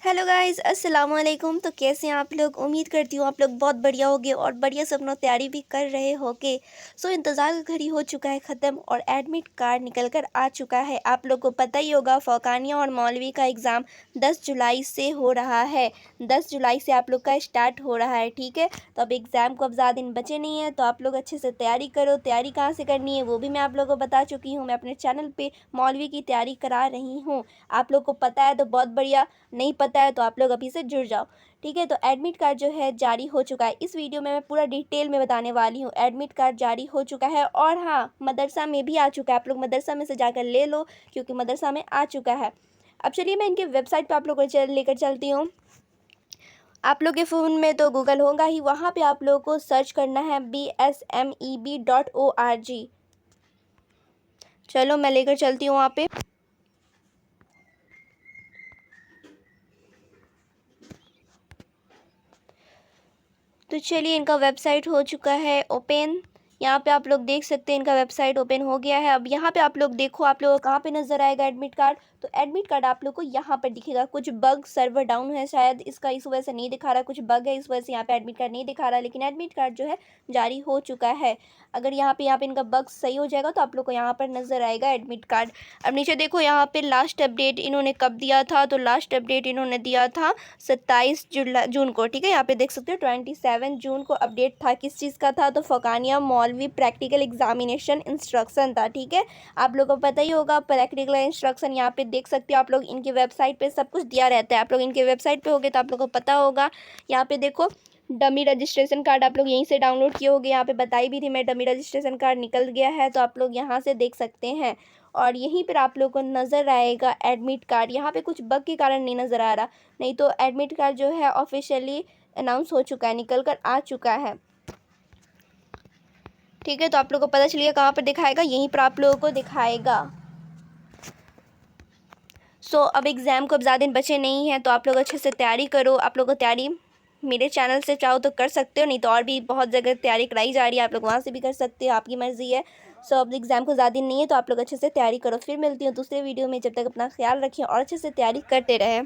Hello guys, अस्सलाम वालेकुम। तो कैसे हैं आप लोग? उम्मीद करती हूँ आप लोग बहुत बढ़िया होगे और बढ़िया से अपना तैयारी भी कर रहे होगे। सो इंतज़ार का घड़ी हो चुका है ख़त्म और एडमिट कार्ड निकल कर आ चुका है। आप लोग को पता ही होगा फ़ौकानिया और मौलवी का एग्ज़ाम 10 जुलाई से हो रहा है। 10 जुलाई से आप लोग का स्टार्ट हो रहा है, ठीक है। तो अब एग्ज़ाम को अब ज़्यादा दिन बचे नहीं हैं, तो आप लोग अच्छे से तैयारी करो। तैयारी कहाँ से करनी है वो भी मैं आप लोगों को बता चुकी हूँ। मैं अपने चैनल पर मौलवी की तैयारी करा रही हूँ। आप लोग को पता है तो बहुत बढ़िया, नहीं पता है तो आप लोग अभी से जुड़ जाओ, ठीक है। तो एडमिट कार्ड जो है जारी हो चुका है। इस वीडियो में मैं पूरा डिटेल में बताने वाली हूँ। एडमिट कार्ड जारी हो चुका है और हाँ, मदरसा में भी आ चुका है। आप लोग मदरसा में से जाकर ले लो क्योंकि मदरसा में आ चुका है। अब चलिए मैं इनके वेबसाइट पर आप लोगों को लेकर चलती हूँ। आप लोग के फ़ोन में तो गूगल होगा ही, वहाँ पे आप लोगों को सर्च करना है bsmeb.org। चलो मैं लेकर चलती हूँ वहाँ पे। तो चलिए इनका वेबसाइट हो चुका है ओपन। यहाँ पे आप लोग देख सकते हैं इनका वेबसाइट ओपन हो गया है। अब यहाँ पे आप लोग देखो, आप लोगों को कहाँ पे नज़र आएगा एडमिट कार्ड। तो एडमिट कार्ड आप लोग को यहाँ पर दिखेगा। कुछ बग, सर्वर डाउन है शायद, इसका इस वजह से नहीं दिखा रहा। कुछ बग है इस वजह से यहाँ पे एडमिट कार्ड नहीं दिखा रहा, लेकिन एडमिट कार्ड जो है जारी हो चुका है। अगर यहाँ पे इनका बग सही हो जाएगा तो आप लोग को यहाँ पर नज़र आएगा एडमिट कार्ड। अब नीचे देखो यहाँ पे लास्ट अपडेट इन्होंने कब दिया था। तो लास्ट अपडेट इन्होंने दिया था 27 जून को, ठीक है। यहाँ पे देख सकते हो 27 जून को अपडेट था। किस चीज़ का था? तो फ़ौकानिया मौलवी प्रैक्टिकल एग्जामिनेशन इंस्ट्रक्शन था, ठीक है। आप लोगों को पता ही होगा प्रैक्टिकल इंस्ट्रक्शन। यहाँ पे देख सकते हो आप लोग, इनके वेबसाइट पे सब कुछ दिया रहता है। आप लोग इनके वेबसाइट पे होगे तो आप लोगों को पता होगा। यहाँ पे देखो डमी रजिस्ट्रेशन कार्ड आप लोग यहीं से डाउनलोड किए होगे। यहाँ पे बताई भी थी मैं, डमी रजिस्ट्रेशन कार्ड निकल गया है तो आप लोग यहाँ से देख सकते हैं। और यहीं पर आप लोगों को नज़र आएगा एडमिट कार्ड। यहाँ पे कुछ बग के कारण नहीं नज़र आ रहा, नहीं तो एडमिट कार्ड जो है ऑफिशियली अनाउंस हो चुका है, निकल कर आ चुका है, ठीक है। तो आप लोगों को पता चलिए कहाँ पर दिखाएगा, यहीं पर आप लोगों को दिखाएगा। अब एग्ज़ाम को अब ज़्यादा दिन बचे नहीं हैं, तो आप लोग अच्छे से तैयारी करो। आप लोगों को तैयारी मेरे चैनल से चाहो तो कर सकते हो, नहीं तो और भी बहुत जगह तैयारी कराई जा रही है, आप लोग वहाँ से भी कर सकते हो, आपकी मर्ज़ी है। अब एग्ज़ाम को ज़्यादा दिन नहीं है तो आप लोग अच्छे से तैयारी करो। फिर मिलती हूँ दूसरे वीडियो में, जब तक अपना ख्याल रखें और अच्छे से तैयारी करते रहें।